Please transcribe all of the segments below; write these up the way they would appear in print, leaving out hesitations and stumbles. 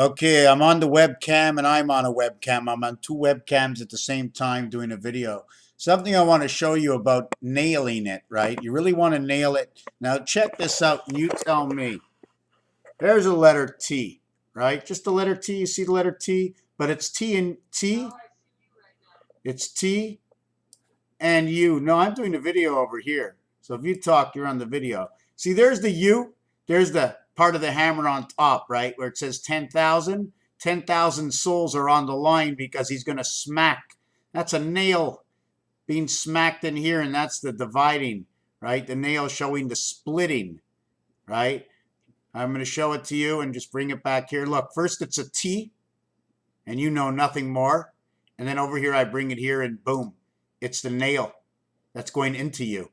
Okay, I'm on the webcam and I'm on a webcam. I'm on two webcams at the same time doing a video. Something I want to show you about nailing it, right? You really want to nail it. Now check this out and you tell me. There's a letter T, right? Just the letter T. You see the letter T? But it's T and T. It's T and U. No, I'm doing the video over here. So if you talk, you're on the video. See, there's the U. There's the part of the hammer on top, right? Where it says 10,000. 10,000 souls are on the line because he's going to smack. That's a nail being smacked in here, and that's the dividing, right? The nail showing the splitting, right? I'm going to show it to you and just bring it back here. Look, first it's a T, and you know nothing more. And then over here, I bring it here, and boom, it's the nail that's going into you.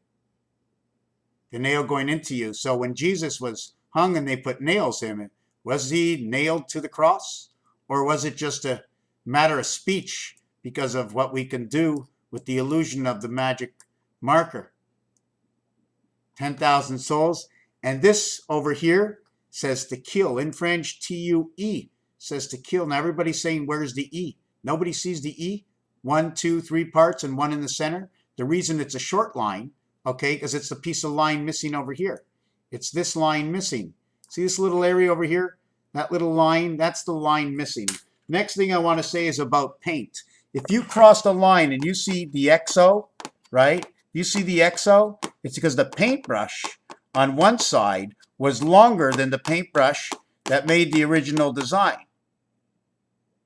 The nail going into you. So when Jesus was hung and they put nails in it, was he nailed to the cross? Or was it just a matter of speech because of what we can do with the illusion of the magic marker? 10,000 souls. And this over here says to kill. In French, T-U-E says to kill. Now everybody's saying, where's the E? Nobody sees the E. 1, 2, 3 parts and one in the center. The reason it's a short line, okay, because it's the piece of line missing over here. It's this line missing. See this little area over here? That little line, that's the line missing. Next thing I want to say is about paint. If you cross the line and you see the XO, right? You see the XO? It's because the paintbrush on one side was longer than the paintbrush that made the original design.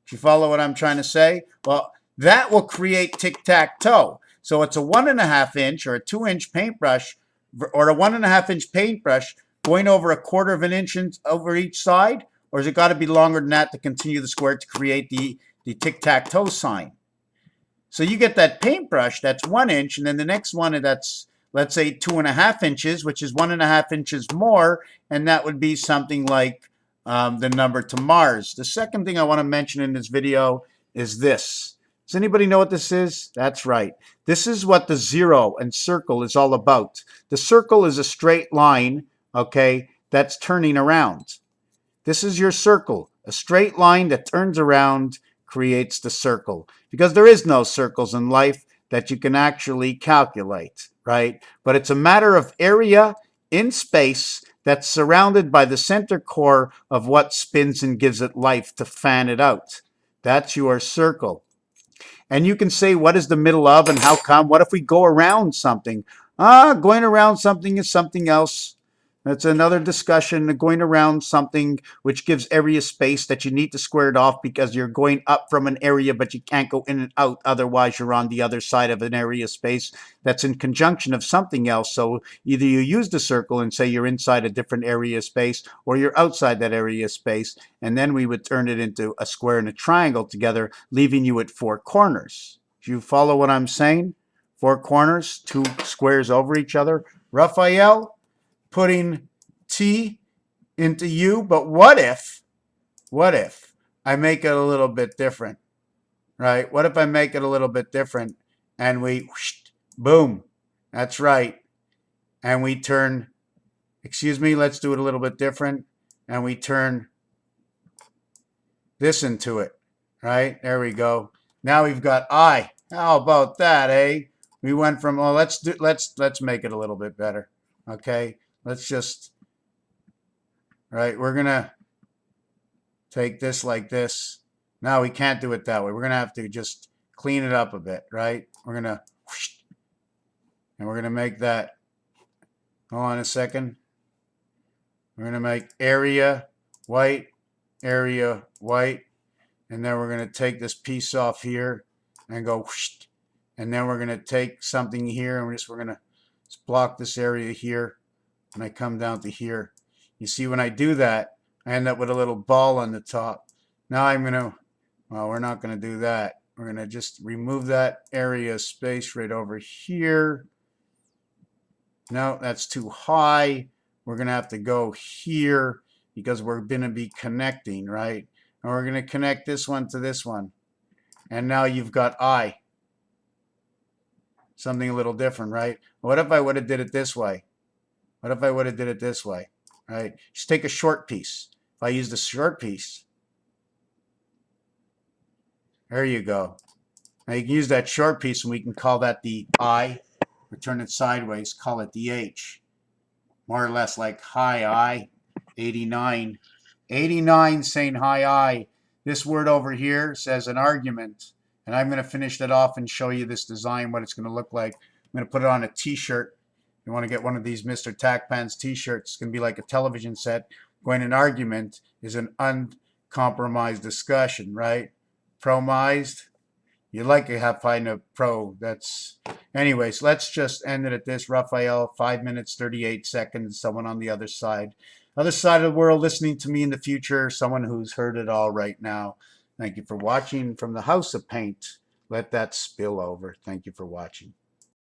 Do you follow what I'm trying to say? Well, that will create tic-tac-toe. So it's a 1.5 inch or a 2-inch paintbrush or a 1.5 inch paintbrush going over 1/4 of an inch over each side, or has it got to be longer than that to continue the square to create the tic-tac-toe sign? So you get that paintbrush that's 1 inch, and then the next one that's, let's say, 2.5 inches, which is 1.5 inches more, and that would be something like the number to Mars. The second thing I want to mention in this video is this. Does anybody know what this is? That's right. This is what the zero and circle is all about. The circle is a straight line, okay, that's turning around. This is your circle. A straight line that turns around creates the circle. Because there is no circles in life that you can actually calculate, right? But it's a matter of area in space that's surrounded by the center core of what spins and gives it life to fan it out. That's your circle. And you can say, what is the middle of and how come? What if we go around something? Going around something is something else. That's another discussion. Going around something which gives area space that you need to square it off because you're going up from an area, but you can't go in and out. Otherwise, you're on the other side of an area space that's in conjunction of something else. So either you use the circle and say you're inside a different area space, or you're outside that area space. And then we would turn it into a square and a triangle together, leaving you at 4 corners. Do you follow what I'm saying? 4 corners, 2 squares over each other. Raphael, putting T into U, but what if I make it a little bit different, right? What if I make it a little bit different and we, whoosh, boom, that's right, and we turn, excuse me, let's do it a little bit different, and we turn this into it, right? There we go. Now we've got I. How about that, eh? We went from, oh, let's make it a little bit better, okay? Let's just, right, we're going to take this like this. Now we can't do it that way. We're going to have to just clean it up a bit, right? We're going to, and we're going to make that, hold on a second. We're going to make area white, and then we're going to take this piece off here and go, and then we're going to take something here and we're going to block this area here. And I come down to here. You see, when I do that, I end up with a little ball on the top. Now I'm going to, well, we're not going to do that. We're going to just remove that area space right over here. No, that's too high. We're going to have to go here because we're going to be connecting, right? And we're going to connect this one to this one. And now you've got I. Something a little different, right? What if I would have did it this way? What if I would have did it this way, right? Just take a short piece. If I use the short piece, There you go. Now you can use that short piece and we can call that the I, or turn it sideways, call it the H. More or less like hi I, 89. 89 saying hi I. This word over here says an argument. And I'm going to finish that off and show you this design, what it's going to look like. I'm going to put it on a t-shirt. You want to get one of these Mr. Tackpans t-shirts. It's going to be like a television set. Going an argument is an uncompromised discussion, right? Promised. You like to have find a pro. That's anyways. Let's just end it at this. Raphael, 5 minutes 38 seconds. Someone on the other side of the world, listening to me in the future. Someone who's heard it all right now. Thank you for watching from the House of Paint. Let that spill over. Thank you for watching.